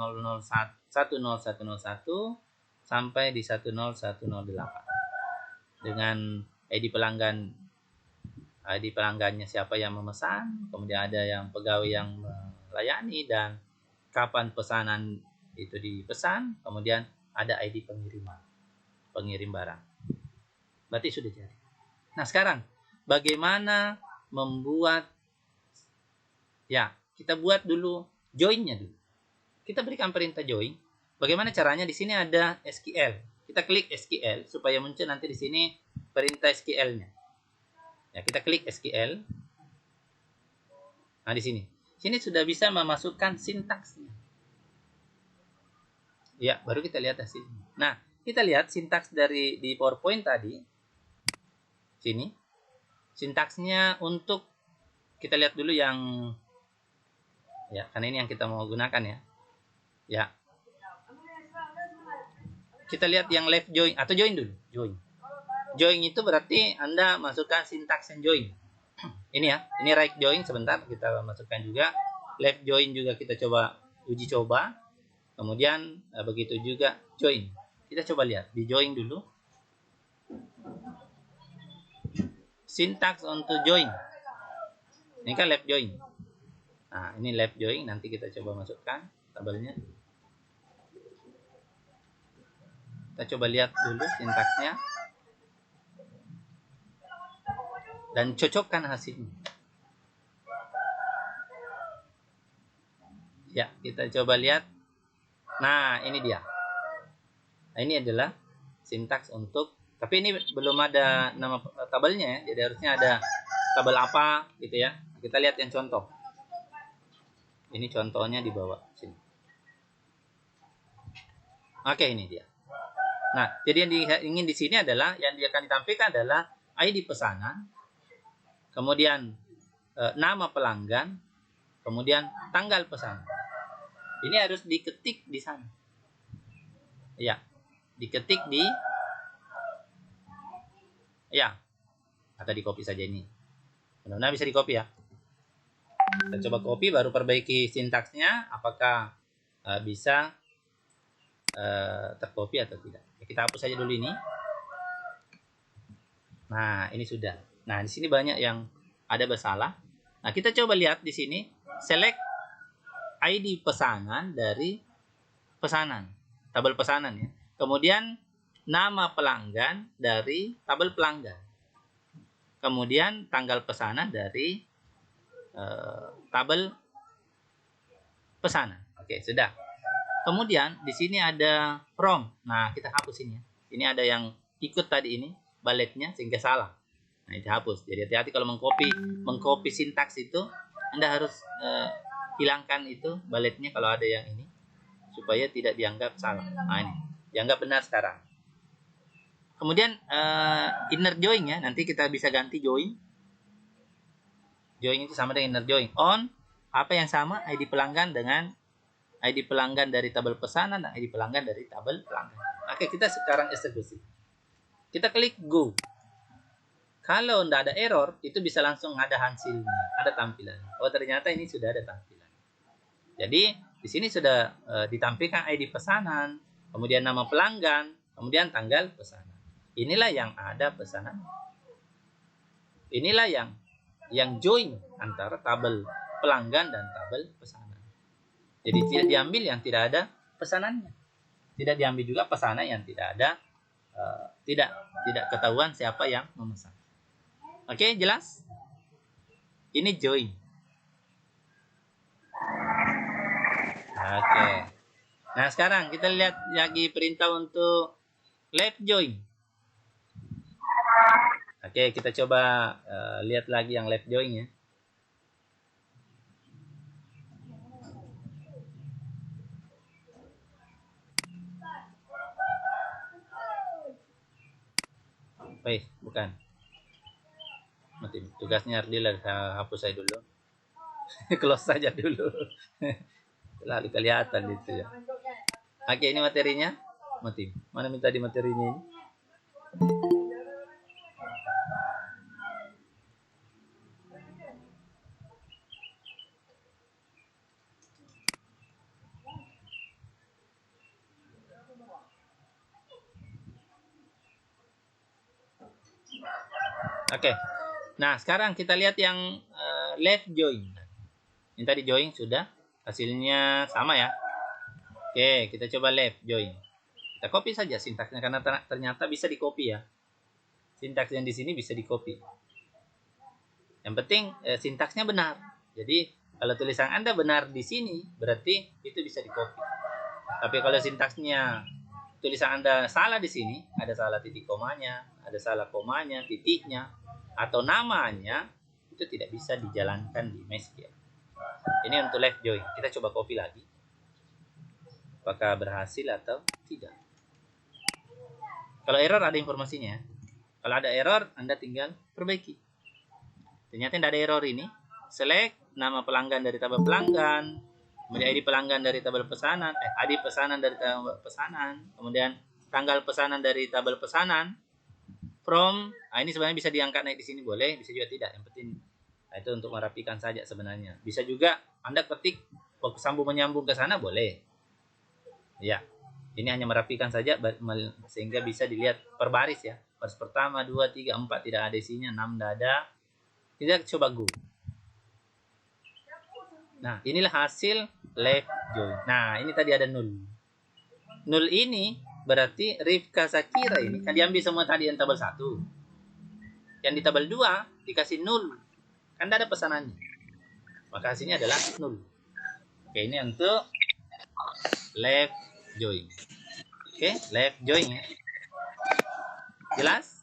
sampai di 10108 dengan ID pelanggannya siapa yang memesan, kemudian ada yang pegawai yang melayani, dan kapan pesanan itu dipesan, kemudian ada ID pengirim barang. Berarti sudah jadi. Nah sekarang bagaimana membuat, ya kita buat dulu join-nya dulu. Kita berikan perintah join. Bagaimana caranya? Di sini ada SQL. Kita klik SQL supaya muncul nanti di sini perintah SQL-nya. Ya, kita klik SQL. Nah, di sini. Sini sudah bisa memasukkan sintaksnya. Ya, baru kita lihat hasilnya. Nah, kita lihat sintaks di PowerPoint tadi. Sini. Sintaksnya untuk, kita lihat dulu yang, ya, karena ini yang kita mau gunakan ya. Ya. Kita lihat yang left join, atau join dulu. Join itu berarti Anda masukkan sintaks yang join. Ini ya, ini right join, sebentar kita masukkan juga. Left join juga kita coba uji coba. Kemudian begitu juga join. Kita coba lihat di join dulu. Sintaks untuk join. Ini kan left join. Nah, ini left join, nanti kita coba masukkan tabelnya. Kita coba lihat dulu sintaksnya. Dan cocokkan hasilnya. Ya, kita coba lihat. Nah, ini dia. Nah, ini adalah sintaks untuk, tapi ini belum ada nama tabelnya ya. Jadi harusnya ada tabel apa gitu ya. Kita lihat yang contoh. Ini contohnya di bawah sini. Oke, ini dia. Nah, jadi yang ingin di sini adalah yang dia akan ditampilkan adalah ID pesanan, kemudian nama pelanggan, kemudian tanggal pesanan. Ini harus diketik di sana. Ya, diketik di, ya, atau di copy saja ini. Benar-benar bisa di copy ya. Kita coba copy, baru perbaiki sintaksnya, apakah bisa tercopy atau tidak. Kita hapus saja dulu ini. Nah, ini sudah. Nah, di sini banyak yang ada bersalah. Nah, kita coba lihat di sini, select ID pesanan dari pesanan, tabel pesanan ya. Kemudian nama pelanggan dari tabel pelanggan. Kemudian tanggal pesanan dari tabel pesanan. Oke, sudah. Kemudian di sini ada from. Nah, kita hapus ini ya. Ini ada yang ikut tadi ini, baletnya sehingga salah. Nah, itu hapus. Jadi hati-hati kalau mengcopy sintaks itu, Anda harus hilangkan itu baletnya kalau ada yang ini, supaya tidak dianggap salah. Nah, ini dianggap benar sekarang. Kemudian inner join ya, nanti kita bisa ganti join. Join itu sama dengan inner join. On, apa yang sama? ID pelanggan dengan ID pelanggan dari tabel pesanan dan ID pelanggan dari tabel pelanggan. Oke, kita sekarang eksekusi. Kita klik go. Kalau tidak ada error, itu bisa langsung ada hasilnya, ada tampilan. Oh, ternyata ini sudah ada tampilan. Jadi, di sini sudah ditampilkan ID pesanan, kemudian nama pelanggan, kemudian tanggal pesanan. Inilah yang ada pesanan. Inilah yang join antara tabel pelanggan dan tabel pesanan. Jadi tidak diambil yang tidak ada pesanannya. Tidak diambil juga pesanan yang tidak ada, tidak ketahuan siapa yang memesan. Oke, jelas? Ini join. Oke. Nah, sekarang kita lihat lagi perintah untuk left join. Oke, kita coba lihat lagi yang left join ya. Baik, bukan. Mati. Tugasnya Ardila, hapus saya dulu. Close saja dulu. Lalu kelihatan itu ya. Oke, ini materinya. Mati. Mana minta di materinya ini? Oke. Nah, sekarang kita lihat yang left join. Ini tadi join sudah. Hasilnya sama ya. Oke, kita coba left join. Kita copy saja sintaksnya karena ternyata bisa di copy ya. Sintaks yang di sini bisa di copy. Yang penting sintaksnya benar. Jadi kalau tulisan Anda benar di sini, berarti itu bisa di copy. Tapi kalau sintaksnya tulisan Anda salah di sini, ada salah titik komanya, ada salah komanya, titiknya, atau namanya, itu tidak bisa dijalankan di MySQL. Ini untuk left join. Kita coba copy lagi. Apakah berhasil atau tidak. Kalau error ada informasinya. Kalau ada error, Anda tinggal perbaiki. Ternyata tidak ada error ini. Select nama pelanggan dari tabel pelanggan, kemudian ID pelanggan dari tabel pesanan, ID pesanan dari tabel pesanan, kemudian tanggal pesanan dari tabel pesanan. From, ini sebenarnya bisa diangkat naik di sini boleh, bisa juga tidak. Yang penting itu untuk merapikan saja sebenarnya. Bisa juga Anda ketik sambung menyambung ke sana boleh. Ya, ini hanya merapikan saja sehingga bisa dilihat per baris ya. Baris pertama, 2, 3, 4 tidak ada isinya, 6 tidak ada. Kita coba go. Nah, inilah hasil left join. Nah, ini tadi ada null. Null ini berarti Rifka Zakira ini kan diambil semua tadi yang tabel 1. Yang di tabel 2 dikasih null. Kan tidak ada pesanannya. Maka hasilnya adalah null. Oke, ini untuk left join. Oke, left join ya. Jelas?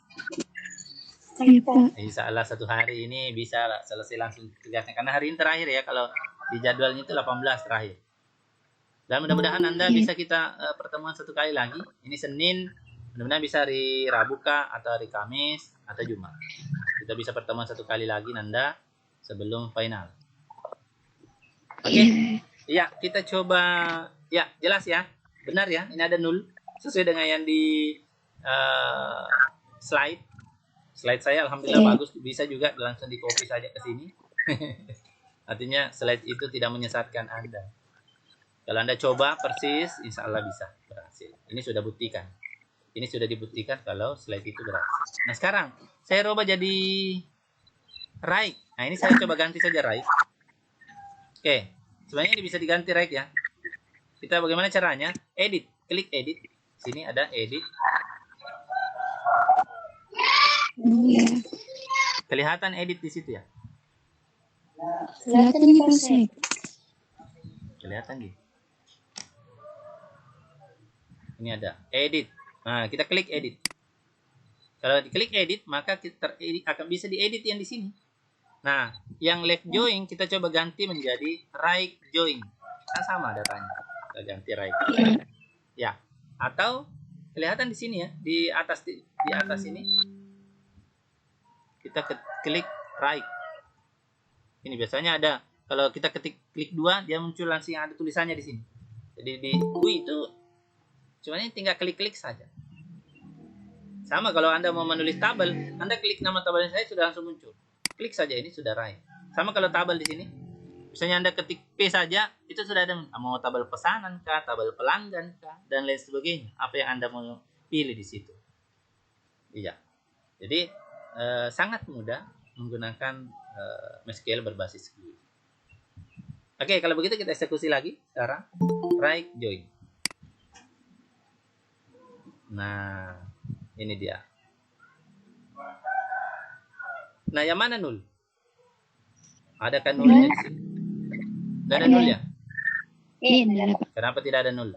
Iya, Pak. Insya Allah satu hari ini bisa selesai langsung tugasnya. Karena hari ini terakhir ya. Kalau di jadwalnya itu 18 terakhir. Dan mudah-mudahan Anda bisa kita pertemuan satu kali lagi. Ini Senin. Mudah-mudahan bisa hari Rabu kah, atau hari Kamis, atau Jumat. Kita bisa pertemuan satu kali lagi Nanda sebelum final. Oke. Ya, kita coba. Ya, jelas ya. Benar ya, ini ada null. Sesuai dengan yang di slide. Slide saya alhamdulillah bagus. Bisa juga langsung di copy saja ke sini. Artinya slide itu tidak menyesatkan Anda. Kalau Anda coba persis, insya Allah bisa berhasil. Ini sudah buktikan. Ini sudah dibuktikan kalau slide itu berhasil. Nah sekarang, saya rubah jadi right. Nah ini saya coba ganti saja right. Oke, sebenarnya ini bisa diganti right ya. Kita bagaimana caranya? Edit. Klik edit. Sini ada edit. Kelihatan edit di situ ya? Kelihatan di Polsek. Kelihatan gitu. Ini ada edit. Nah, kita klik edit. Kalau diklik edit, maka kita akan bisa diedit yang di sini. Nah, yang left join kita coba ganti menjadi right join. Kan sama datanya. Kita ganti right. Ya. Atau kelihatan di sini ya, di atas ini. Kita klik right. Ini biasanya ada. Kalau kita klik 2, dia muncul langsung ada tulisannya di sini. Jadi di UI itu cuma ini tinggal klik-klik saja. Sama kalau Anda mau menulis tabel, Anda klik nama tabelnya saya sudah langsung muncul. Klik saja ini sudah right. Sama kalau tabel di sini. Misalnya Anda ketik P saja, itu sudah ada mau tabel pesanan kah, tabel pelanggan kah, dan lain sebagainya. Apa yang Anda mau pilih di situ. Iya. Jadi sangat mudah menggunakan MySQL berbasis GUI. Oke, kalau begitu kita eksekusi lagi sekarang right join. Nah, ini dia. Nah, yang mana null? Ada kan nullnya di sini? Tidak ada null ya? Iya, Kenapa tidak ada null?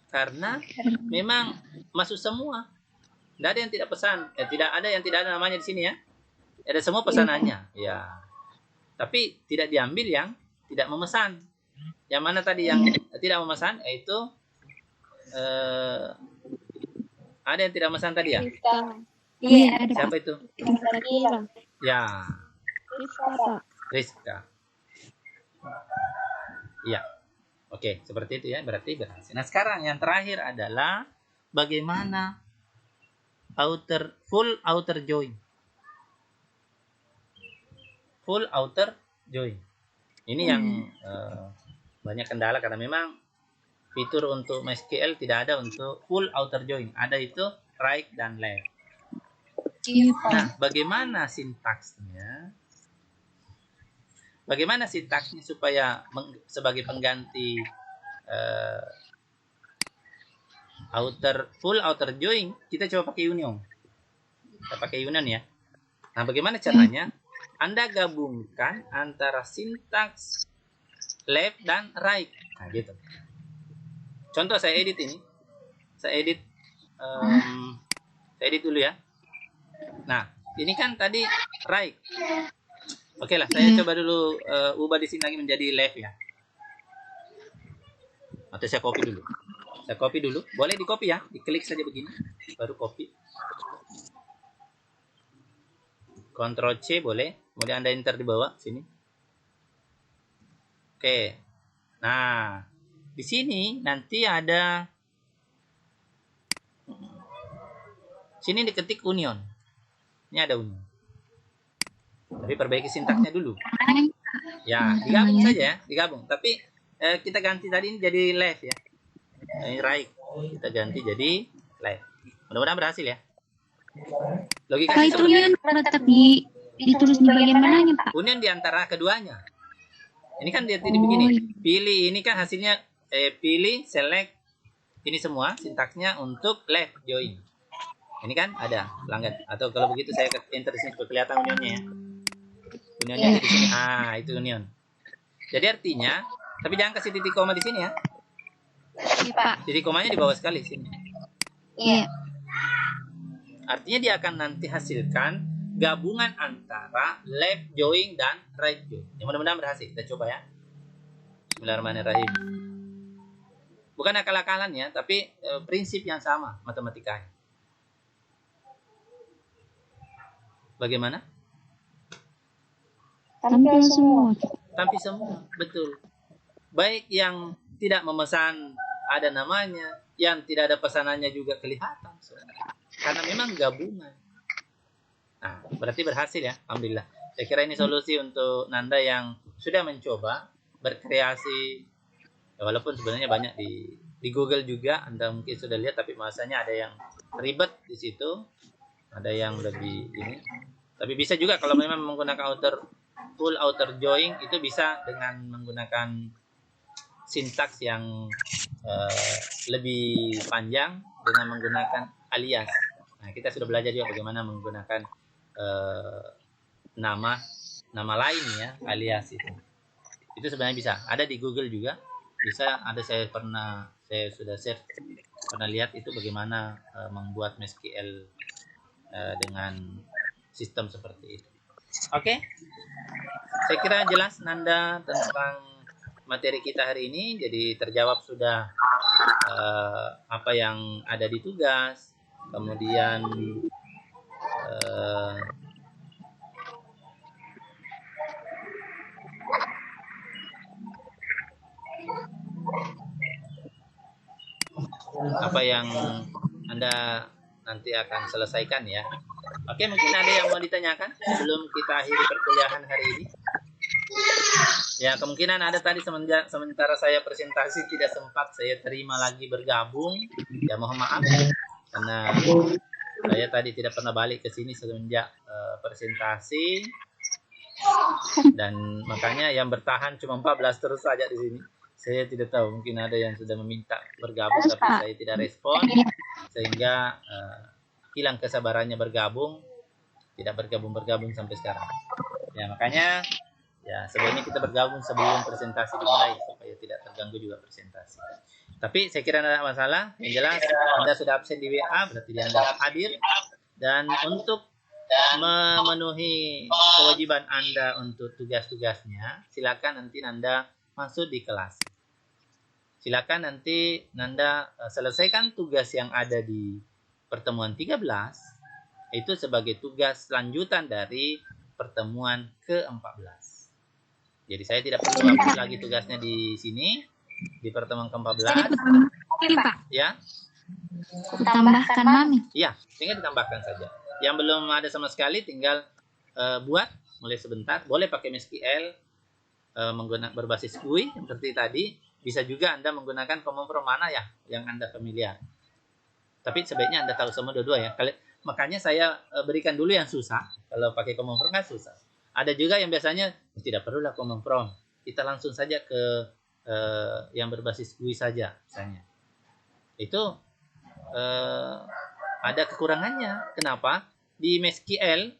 Karena memang masuk semua. Tidak ada yang tidak pesan. Tidak ada yang tidak ada namanya di sini ya. Ada semua pesanannya. Ya. Tapi tidak diambil yang tidak memesan. Yang mana tadi yang tidak memesan? Yaitu ada yang tidak memesan tadi ya? Iya, ada. Siapa itu? Ya. Rizka. Iya. Oke, seperti itu ya. Berarti berhasil. Nah, sekarang yang terakhir adalah bagaimana full outer join. Full outer join. Ini yang banyak kendala karena memang fitur untuk MySQL tidak ada untuk full outer join. Ada itu right dan left. Iya, Pak. Nah, bagaimana sintaksnya? Bagaimana sintaksnya supaya sebagai pengganti eh, full outer join, kita coba pakai union. Kita pakai union ya. Nah, bagaimana caranya? Anda gabungkan antara sintaks left dan right. Nah, gitu. Contoh saya edit ini. Saya edit dulu ya. Nah, ini kan tadi right. Oke lah, saya coba dulu ubah di sini lagi menjadi left ya. Atau saya copy dulu. Saya copy dulu. Boleh di copy ya. Diklik saja begini. Baru copy. Ctrl C boleh. Kemudian Anda enter di bawah sini. Oke. Nah, di sini nanti ada sini diketik union. Ini ada union. Tapi perbaiki sintaksnya dulu. Ya, digabung saja ya, digabung. Tapi kita ganti tadi ini jadi left ya. Ini right. Kita ganti jadi left. Mudah-mudahan berhasil ya. Logika Pak, itu union letak ditulis di bagian mananya, Pak? union di antara keduanya. Ini kan dia jadi begini. Pilih ini kan hasilnya pilih select ini semua sintaksnya untuk left join. Ini kan ada pelanggan. Atau kalau begitu saya enter di sini supaya kelihatan unionnya ya. Unionnya di sini. Ah, itu union. Jadi artinya, tapi jangan kasih titik koma di sini ya. Iya, Pak. Titik komanya di bawah sekali sini. Iya. Artinya dia akan nanti hasilkan gabungan antara left join dan right join. Yang mudah-mudahan berhasil. Kita coba ya. Bismillahirrahmanirrahim. Bukan akal-akalan ya, tapi prinsip yang sama matematikanya. Bagaimana? Tampil semua. Tampil semua, betul. Baik yang tidak memesan ada namanya, yang tidak ada pesanannya juga kelihatan. Karena memang gabungan. Nah, berarti berhasil ya, alhamdulillah. Saya kira ini solusi untuk Nanda yang sudah mencoba berkreasi. Ya, walaupun sebenarnya banyak di Google juga, Anda mungkin sudah lihat, tapi masanya ada yang ribet di situ, ada yang lebih ini. Tapi bisa juga kalau memang menggunakan full outer join, itu bisa dengan menggunakan sintaks yang lebih panjang dengan menggunakan alias. Nah, kita sudah belajar juga bagaimana menggunakan nama lain ya, alias itu. Itu sebenarnya bisa. Ada di Google juga. Bisa, ada saya sudah search, pernah lihat itu bagaimana membuat MySQL dengan sistem seperti itu. Oke. Saya kira jelas Nanda tentang materi kita hari ini. Jadi terjawab sudah apa yang ada di tugas. Kemudian apa yang Anda nanti akan selesaikan ya. Oke, mungkin ada yang mau ditanyakan sebelum kita akhiri perkuliahan hari ini. Ya, kemungkinan ada tadi sementara saya presentasi tidak sempat saya terima lagi bergabung. Ya, mohon maaf karena saya tadi tidak pernah balik ke sini semenjak presentasi. Dan makanya yang bertahan cuma 14 terus saja di sini. Saya tidak tahu, mungkin ada yang sudah meminta bergabung tapi saya tidak respon sehingga hilang kesabarannya bergabung, tidak bergabung sampai sekarang. Ya, makanya ya sebaiknya kita bergabung sebelum presentasi dimulai supaya tidak terganggu juga presentasi. Tapi saya kira tidak ada masalah. Yang jelas Anda sudah absen di WA, berarti Anda hadir. Dan untuk memenuhi kewajiban Anda untuk tugas-tugasnya, silakan nanti Anda masuk di kelas. Silakan nanti Nanda selesaikan tugas yang ada di pertemuan 13 itu sebagai tugas lanjutan dari pertemuan ke-14. Jadi saya tidak perlu hapus lagi tugasnya di sini di pertemuan ke-14. Ya. Tambahkan Mami. Iya, tinggal ditambahkan saja. Yang belum ada sama sekali tinggal buat mulai sebentar. Boleh pakai MySQL menggunakan berbasis GUI seperti tadi. Bisa juga Anda menggunakan command prompt mana ya yang Anda familiar. Tapi sebaiknya Anda tahu semua dua-dua ya. makanya saya berikan dulu yang susah. Kalau pakai command prompt kan susah. Ada juga yang biasanya tidak perlulah command prompt. Kita langsung saja ke yang berbasis GUI saja misalnya. Itu ada kekurangannya. Kenapa? Di MySQL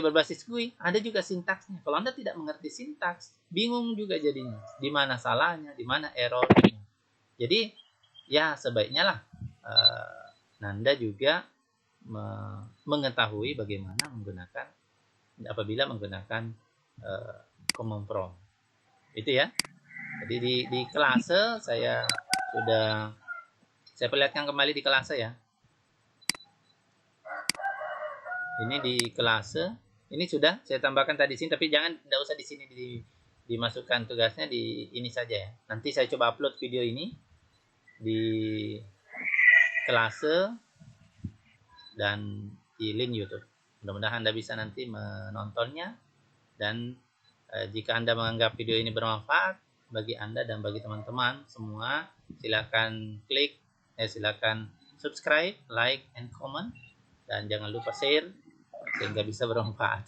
berbasis GUI ada juga sintaksnya. Kalau Anda tidak mengerti sintaks, bingung juga jadinya. Di mana salahnya, di mana errornya. Jadi ya sebaiknya lah Nanda juga mengetahui bagaimana menggunakan apabila menggunakan command prompt. Itu ya. Jadi di kelas saya perlihatkan kembali di kelas ya. Ini di kelas ini sudah saya tambahkan tadi sini, tapi tidak usah di sini dimasukkan tugasnya, di ini saja ya. Nanti saya coba upload video ini di kelas dan di link YouTube. Mudah-mudahan Anda bisa nanti menontonnya, dan jika Anda menganggap video ini bermanfaat bagi Anda dan bagi teman-teman semua, silakan silakan subscribe, like, and comment, dan jangan lupa share sehingga bisa bermanfaat.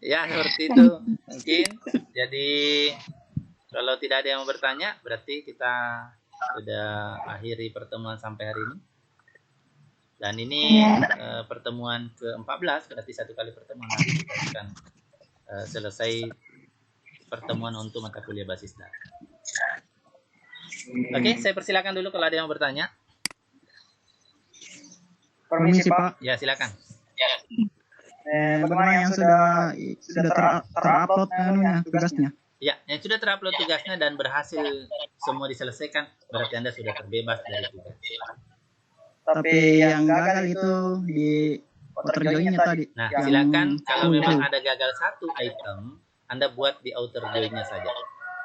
Ya, seperti itu mungkin. Jadi kalau tidak ada yang mau bertanya, berarti kita sudah akhiri pertemuan sampai hari ini. Dan ini pertemuan ke-14, berarti satu kali pertemuan nanti kita akan selesai pertemuan untuk mata kuliah basis data. Oke, saya persilakan dulu kalau ada yang mau bertanya. Permisi Pak. Ya, silakan. Bagaimana yang sudah terupload tugasnya? Ya, yang sudah terupload tugasnya dan berhasil semua diselesaikan, berarti Anda sudah terbebas dari tugas. Tapi yang gagal itu di outer join-nya tadi. Nah, silakan kalau memang ada gagal satu item, Anda buat di outer join-nya saja.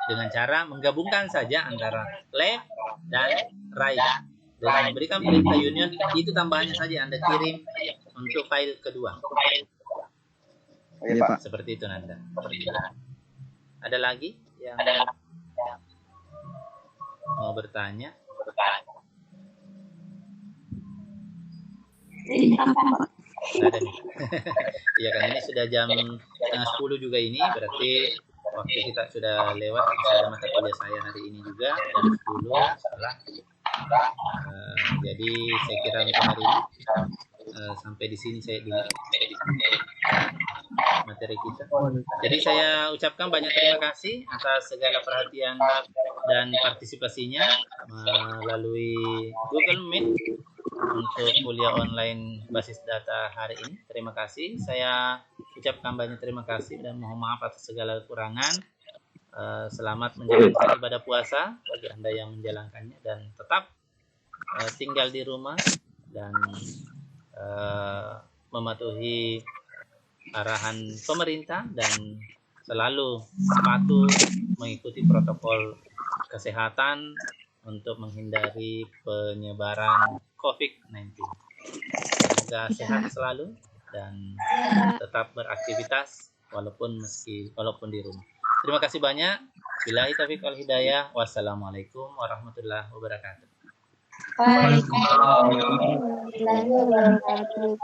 Dengan cara menggabungkan saja antara left dan right. Dengan memberikan perintah union, itu tambahannya saja Anda kirim untuk file kedua. Iya, Pak. Seperti itu Nanda. Ada lagi yang mau bertanya? Ada nih. Iya kan, ini sudah jam 10 juga ini, berarti waktu kita sudah lewat. Ada mata kuliah saya hari ini juga jam 10 setelah. Jadi saya kira untuk hari ini sampai di sini saya di materi kita. Jadi saya ucapkan banyak terima kasih atas segala perhatian dan partisipasinya melalui Google Meet untuk kuliah online basis data hari ini. Terima kasih. Saya ucapkan banyak terima kasih dan mohon maaf atas segala kekurangan. Selamat menjalankan ibadah puasa bagi Anda yang menjalankannya, dan tetap tinggal di rumah dan mematuhi arahan pemerintah dan selalu patuh mengikuti protokol kesehatan untuk menghindari penyebaran COVID-19. Semoga sehat selalu dan tetap beraktivitas walaupun di rumah. Terima kasih banyak. Billahi taufiq wal hidayah. Wassalamualaikum warahmatullahi wabarakatuh. Waalaikumsalam warahmatullahi wabarakatuh.